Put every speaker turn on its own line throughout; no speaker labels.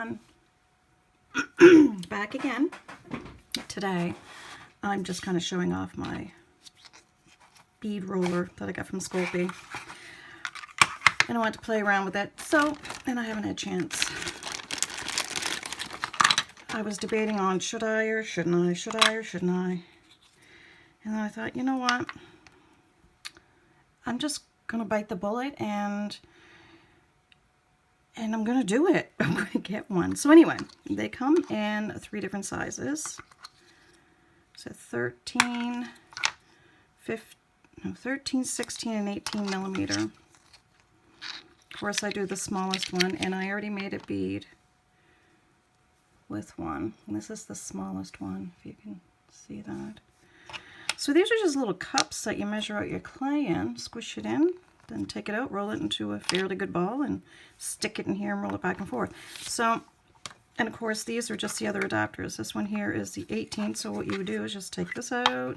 everyone. Back again. Today I'm just kind of showing off my bead roller that I got from Sculpey, and I want to play around with it, and I haven't had a chance. I was debating on should I or shouldn't I, should I or shouldn't I, and then I thought, you know what, I'm just gonna bite the bullet and I'm gonna do it. I'm gonna get one. So anyway, they come in 3 different sizes. So 13, 16, and 18 millimeter. Of course, I do the smallest one, and I already made a bead with one. And this is the smallest one, if you can see that. So these are just little cups that you measure out your clay in, squish it in, then take it out, roll it into a fairly good ball, and stick it in here and roll it back and forth. So, and of course these are just the other adapters. This one here is the 18, so what you would do is just take this out,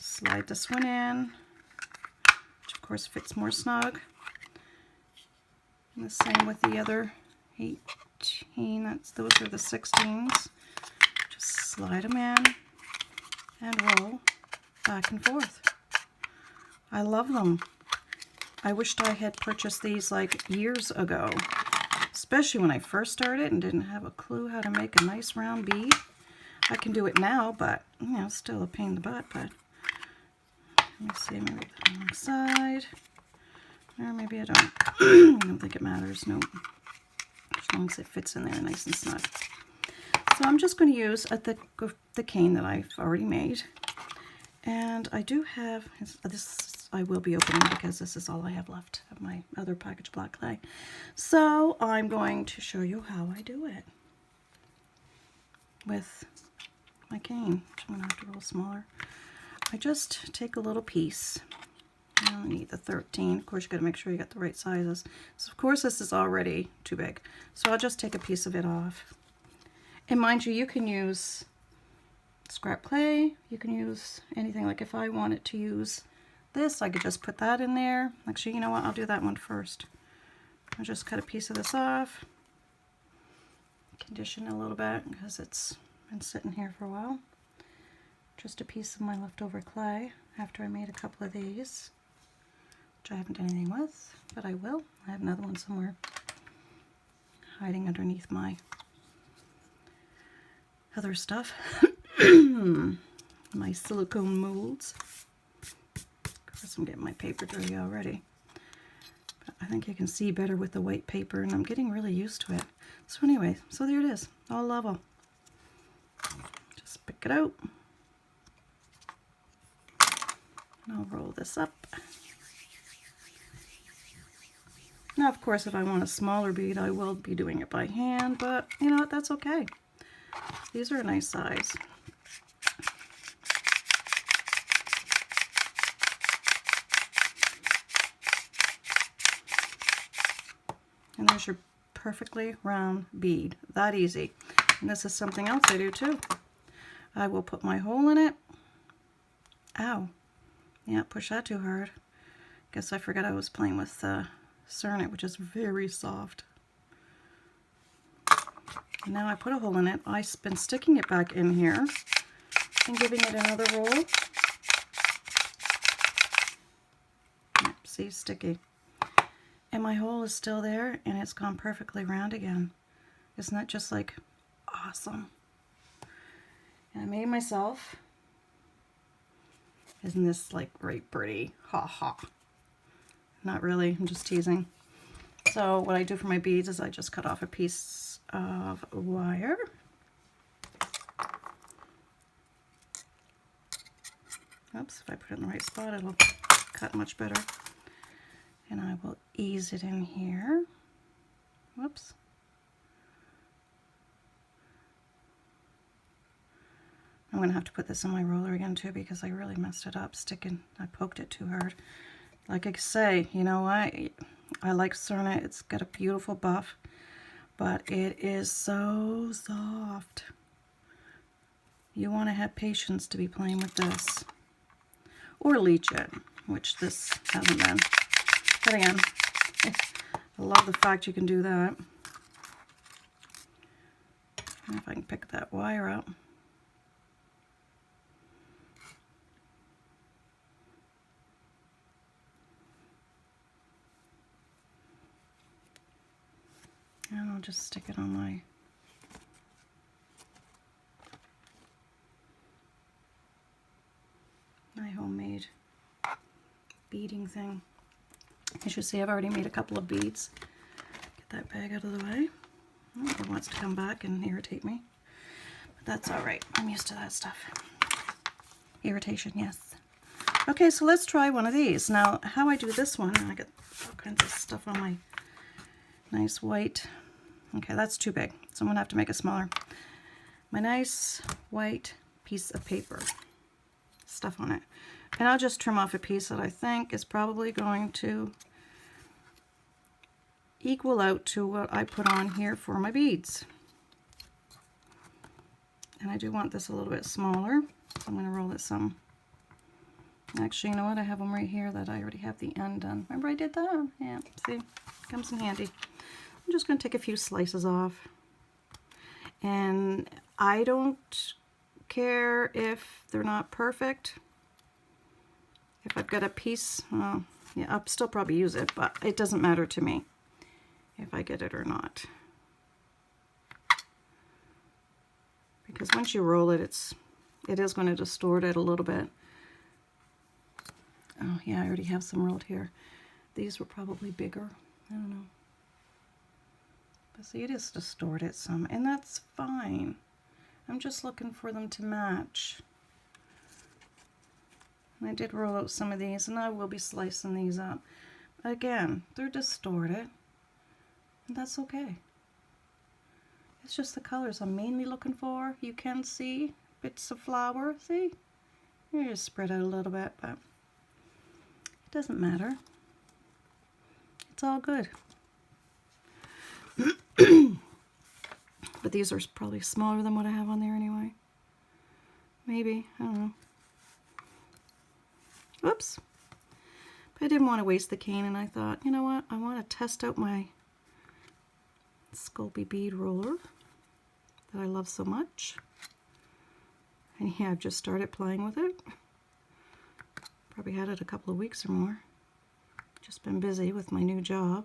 slide this one in, which of course fits more snug. And the same with the other 18, those are the 16s. Just slide them in and roll back and forth. I love them. I wished I had purchased these like years ago, especially when I first started and didn't have a clue how to make a nice round bead. I can do it now, but you know, still a pain in the butt. But let me see, maybe the wrong side, or maybe I don't. I don't think it matters. No, as long as it fits in there nice and snug. So I'm just going to use the cane that I've already made, and I do have this. I will be opening because this is all I have left of my other package of black clay. So I'm going to show you how I do it with my cane, which I'm going to have to roll smaller. I just take a little piece. I don't need the 13. Of course, you got to make sure you got the right sizes. So of course this is already too big. So I'll just take a piece of it off. And mind you, you can use scrap clay. You can use anything. Like if I wanted to use this, I could just put that in there. Actually, you know what? I'll do that one first. I'll just cut a piece of this off. Condition it a little bit because it's been sitting here for a while. Just a piece of my leftover clay after I made a couple of these, which I haven't done anything with, but I will. I have another one somewhere hiding underneath my other stuff. My silicone molds. Of course, I'm getting my paper dirty already. But I think you can see better with the white paper, and I'm getting really used to it. So anyway, so there it is, all level. Just pick it out. And I'll roll this up. Now, of course, if I want a smaller bead, I will be doing it by hand, but you know what, that's okay. These are a nice size. And there's your perfectly round bead. That easy. And this is something else I do too. I will put my hole in it. Ow. Yeah, push that too hard. Guess I forgot I was playing with Cernet, which is very soft. And now I put a hole in it. I've been sticking it back in here and giving it another roll. Yep, see, sticky. And my hole is still there, and it's gone perfectly round again. Isn't that just like awesome? And I made it myself. Isn't this like great pretty? Ha ha. Not really, I'm just teasing. So what I do for my beads is I just cut off a piece of wire. Oops, if I put it in the right spot, it'll cut much better. And I will ease it in here. Whoops. I'm going to have to put this in my roller again too because I really messed it up sticking. I poked it too hard. Like I say, you know what? I like Cernet. It's got a beautiful buff, but it is so soft. You want to have patience to be playing with this. Or leech it, which this hasn't been. But again, I love the fact you can do that. And if I can pick that wire up. And I'll just stick it on my homemade beading thing. As you see, I've already made a couple of beads. Get that bag out of the way. Oh, it wants to come back and irritate me. But that's all right. I'm used to that stuff. Irritation, yes. Okay, so let's try one of these. Now, how I do this one, I got all kinds of stuff on my nice white. Okay, that's too big, so I'm gonna have to make it smaller. My nice white piece of paper, stuff on it. And I'll just trim off a piece that I think is probably going to equal out to what I put on here for my beads. And I do want this a little bit smaller, so I'm gonna roll it some. Actually, you know what? I have them right here that I already have the end done. Remember I did that? Yeah, see, comes in handy. I'm just going to take a few slices off. And I don't care if they're not perfect. If I've got a piece, yeah, I'll still probably use it, but it doesn't matter to me if I get it or not. Because once you roll it, it is going to distort it a little bit. Oh yeah, I already have some rolled here. These were probably bigger. I don't know. But see, it is distorted some, and that's fine. I'm just looking for them to match. And I did roll out some of these, and I will be slicing these up. Again, they're distorted, and that's okay. It's just the colors I'm mainly looking for. You can see bits of flower, see? You just spread out a little bit, but it doesn't matter. It's all good. But these are probably smaller than what I have on there anyway. Maybe, I don't know. Oops. But I didn't want to waste the cane, and I thought, you know what? I want to test out my Sculpey bead roller that I love so much. And yeah, I've just started playing with it. Probably had it a couple of weeks or more. Just been busy with my new job.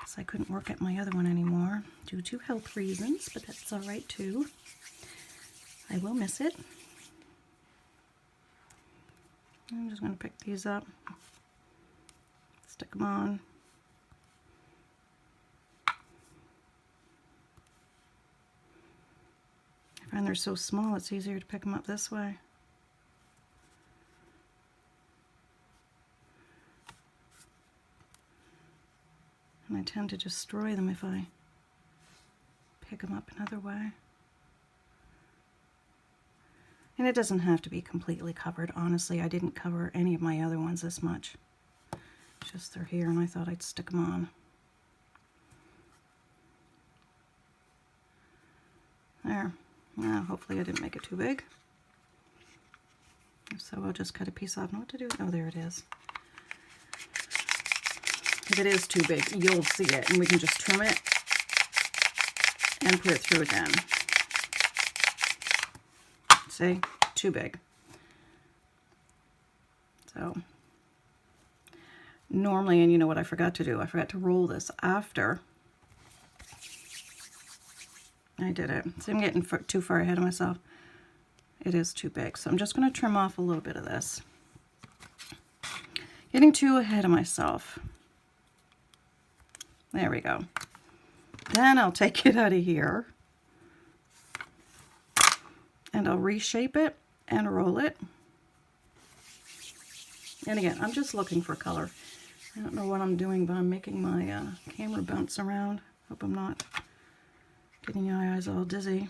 So I couldn't work at my other one anymore due to health reasons, but that's all right too. I will miss it. I'm just going to pick these up, stick them on. I find they're so small, it's easier to pick them up this way. And I tend to destroy them if I pick them up another way. And it doesn't have to be completely covered. Honestly, I didn't cover any of my other ones this much. Just they're here, and I thought I'd stick them on. There. Now, hopefully I didn't make it too big. If so, I'll just cut a piece off. Know what to do? Oh, there it is. If it is too big, you'll see it, and we can just trim it and put it through again. See? Too big. So, normally, and you know what I forgot to do? I forgot to roll this after I did it. So I'm getting too far ahead of myself. It is too big. So I'm just going to trim off a little bit of this. Getting too ahead of myself. There we go. Then I'll take it out of here. And I'll reshape it and roll it. And again, I'm just looking for color. I don't know what I'm doing, but I'm making my camera bounce around. Hope I'm not getting my eyes all dizzy.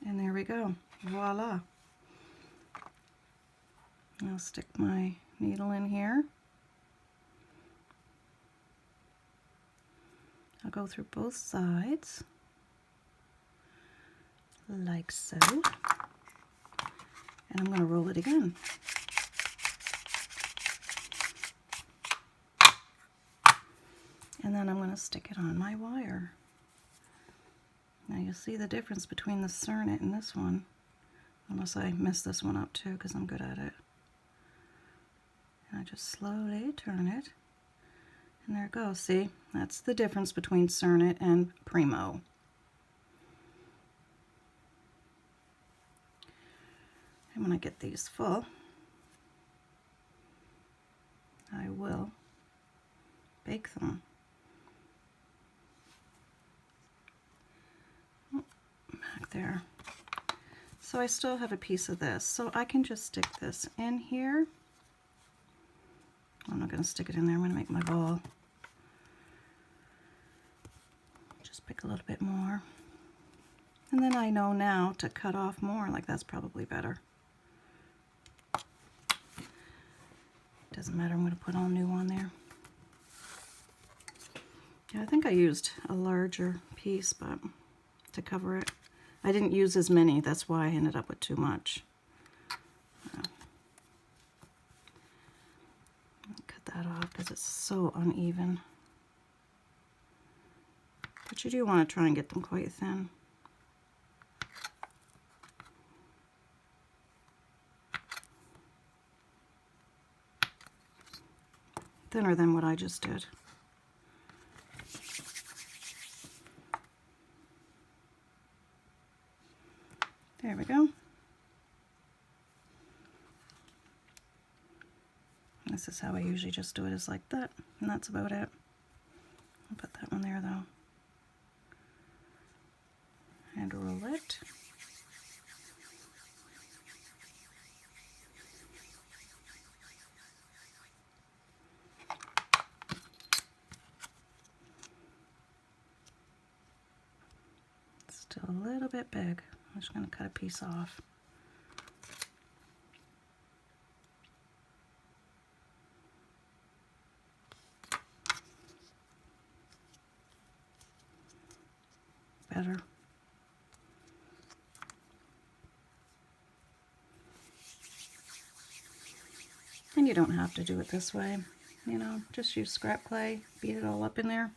And there we go. Voila. I'll stick my needle in here. I'll go through both sides, like so. And I'm going to roll it again. And then I'm going to stick it on my wire. Now you'll see the difference between the Cernet and this one. Unless I mess this one up too, because I'm good at it. And I just slowly turn it. And there it goes. See, that's the difference between Cernet and Primo. And when I get these full, I will bake them. Back there. So I still have a piece of this, so I can just stick this in here. I'm not going to stick it in there, I'm going to make my ball. Just pick a little bit more. And then I know now to cut off more, like that's probably better. Doesn't matter, I'm going to put all new on there. Yeah, I think I used a larger piece, but to cover it. I didn't use as many, that's why I ended up with too much. Cut that off because it's so uneven. But you do want to try and get them quite thin. Thinner than what I just did. There we go. This is how I usually just do it, is like that, and that's about it. I'll put that one there though. And roll it. It's still a little bit big. I'm just going to cut a piece off. Better. And you don't have to do it this way, you know, just use scrap clay, beat it all up in there.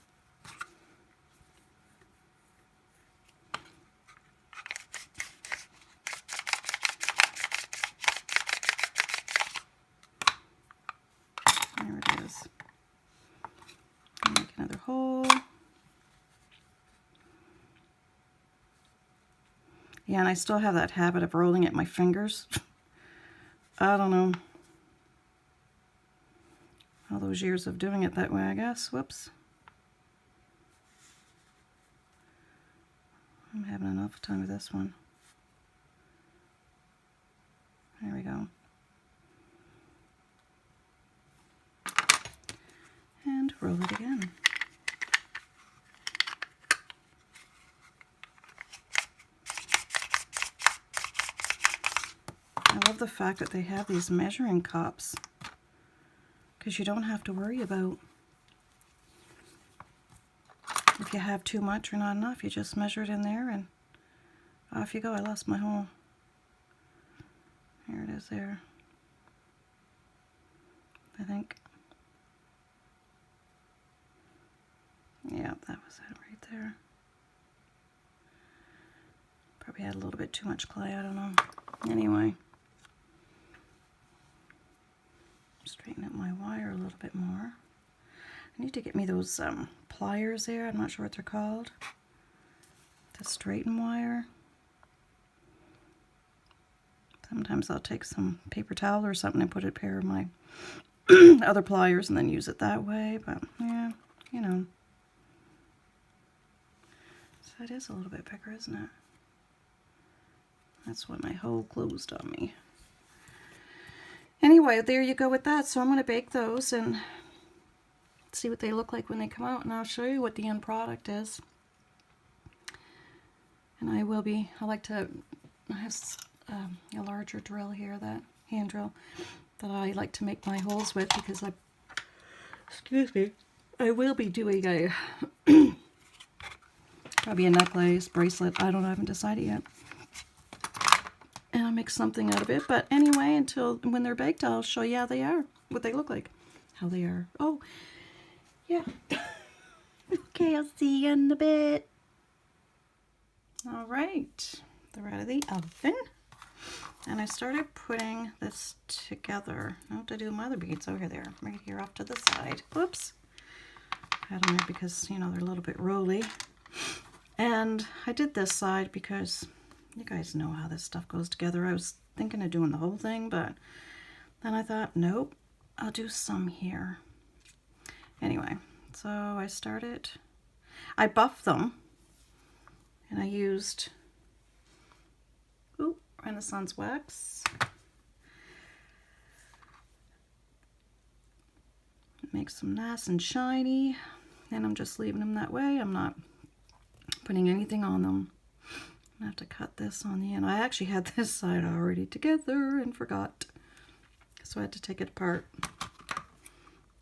There it is. Make another hole. Yeah, and I still have that habit of rolling it in my fingers. I don't know. All those years of doing it that way, I guess. Whoops. I'm having enough time with this one. There we go. And roll it again. I love the fact that they have these measuring cups, because you don't have to worry about if you have too much or not enough. You just measure it in there and off you go. I lost my hole. Here it is there. I think. Yeah, that was it right there. Probably had a little bit too much clay, I don't know. Anyway. Straighten up my wire a little bit more. I need to get me those pliers there. I'm not sure what they're called. To straighten wire. Sometimes I'll take some paper towel or something and put a pair of my other pliers and then use it that way. But yeah, you know. So it is a little bit bigger, isn't it? That's why my hole closed on me. Anyway, there you go with that. So I'm going to bake those and see what they look like when they come out, and I'll show you what the end product is. And I like to, I have a larger drill here, that hand drill, that I like to make my holes with, because I will be doing a, probably a necklace, bracelet, I don't know, I haven't decided yet. And I'll make something out of it. But anyway, until when they're baked, I'll show you how they are, what they look like, how they are. Oh, yeah. Okay, I'll see you in a bit. All right, they're out of the oven. And I started putting this together. I have to do my other beads over there, right here off to the side. Whoops. I don't know, because, you know, they're a little bit rolly. And I did this side because you guys know how this stuff goes together. I was thinking of doing the whole thing, but then I thought, nope, I'll do some here. Anyway, so I buffed them, and I used Renaissance wax. Makes them nice and shiny, and I'm just leaving them that way. I'm not putting anything on them. I have to cut this on the end. I actually had this side already together and forgot, so I had to take it apart.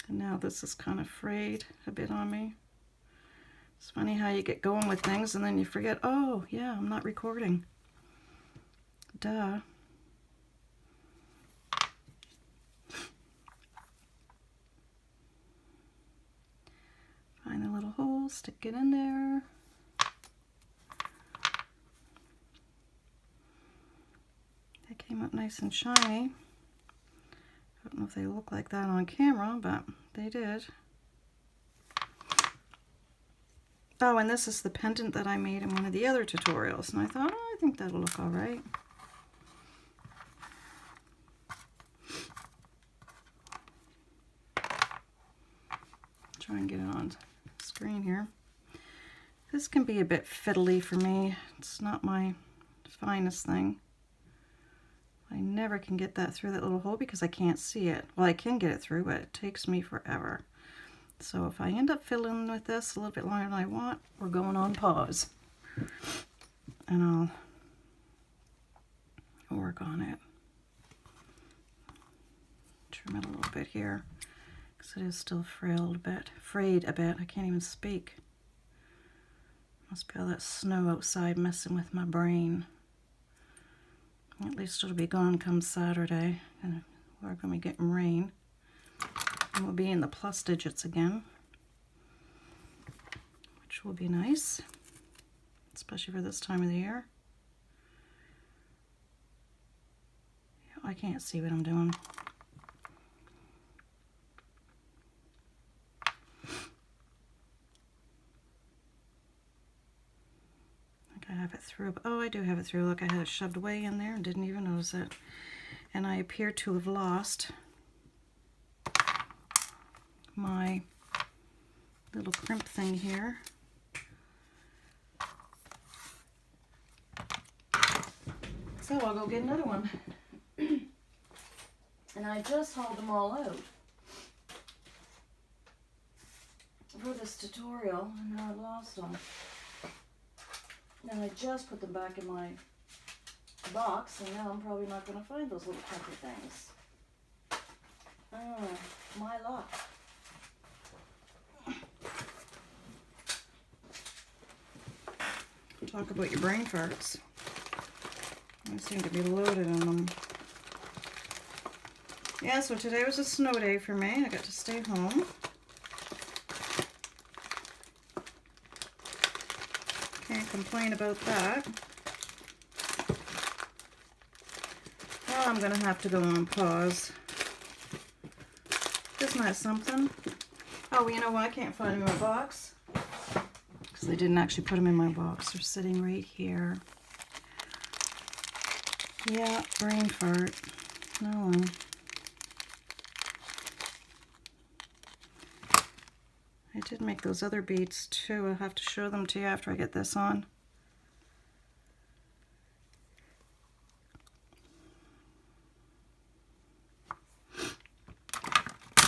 And now this is kind of frayed a bit on me. It's funny how you get going with things and then you forget, oh yeah, I'm not recording. Duh. Find the little hole, stick it in there. They came up nice and shiny. I don't know if they look like that on camera, but they did. Oh, and this is the pendant that I made in one of the other tutorials, and I thought, oh, I think that'll look all right. Try and get it on screen here. This can be a bit fiddly for me. It's not my finest thing. I never can get that through that little hole because I can't see it. Well, I can get it through, but it takes me forever. So if I end up fiddling with this a little bit longer than I want, we're going on pause. And I'll work on it. Trim it a little bit here, because it is still frayed a bit. I can't even speak. Must be all that snow outside messing with my brain. At least it'll be gone come Saturday. And we're going to be getting rain. And we'll be in the plus digits again, which will be nice, especially for this time of the year. I can't see what I'm doing. I have it through. Oh, I do have it through. Look, I had it shoved way in there and didn't even notice it. And I appear to have lost my little crimp thing here. So I'll go get another one. And I just hauled them all out for this tutorial, and now I've lost them. And I just put them back in my box, and now I'm probably not going to find those little crimpy things. Oh, my luck. Talk about your brain farts. I seem to be loaded on them. Yeah, so today was a snow day for me. I got to stay home. Can't complain about that. Well, I'm going to have to go on pause. Isn't that something? Oh, you know what? I can't find them in my box, because I didn't actually put them in my box. They're sitting right here. Yeah, brain fart. No. I did make those other beads too. I'll have to show them to you after I get this on.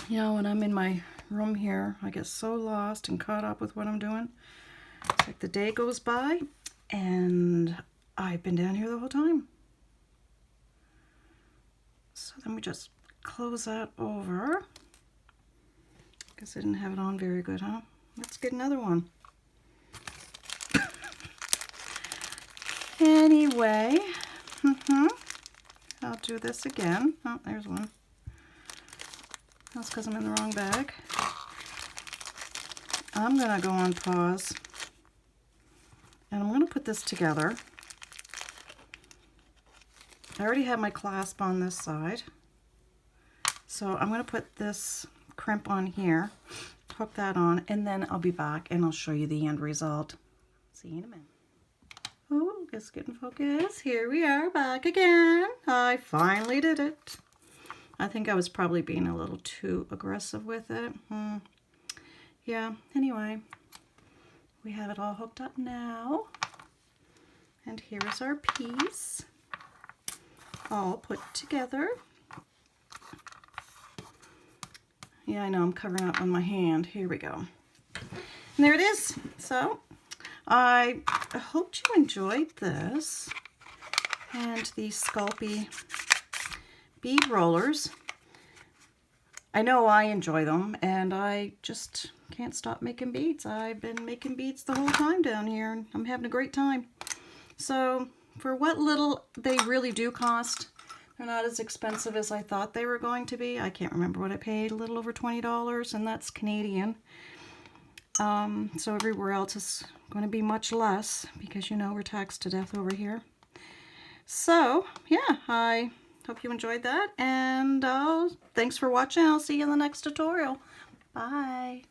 You know, when I'm in my room here, I get so lost and caught up with what I'm doing. It's like the day goes by and I've been down here the whole time. So then we just close that over. Guess I didn't have it on very good, huh? Let's get another one. Anyway, I'll do this again. Oh, there's one. That's because I'm in the wrong bag. I'm going to go on pause, and I'm going to put this together. I already have my clasp on this side, so I'm going to put this crimp on here, hook that on, and then I'll be back and I'll show you the end result. See you in a minute. Oh, just getting focus. Here we are back again. I finally did it. I think I was probably being a little too aggressive with it. Yeah, anyway, we have it all hooked up now. And here's our piece all put together. Yeah, I know I'm covering up on my hand. Here we go. And there it is. So I hope you enjoyed this and these sculpey bead rollers. I know I enjoy them, and I just can't stop making beads. I've been making beads the whole time down here, and I'm having a great time. So for what little they really do cost, they're not as expensive as I thought they were going to be. I can't remember what I paid, a little over $20, and that's Canadian. So everywhere else is going to be much less because, you know, we're taxed to death over here. So yeah, I hope you enjoyed that, and thanks for watching. I'll see you in the next tutorial. Bye.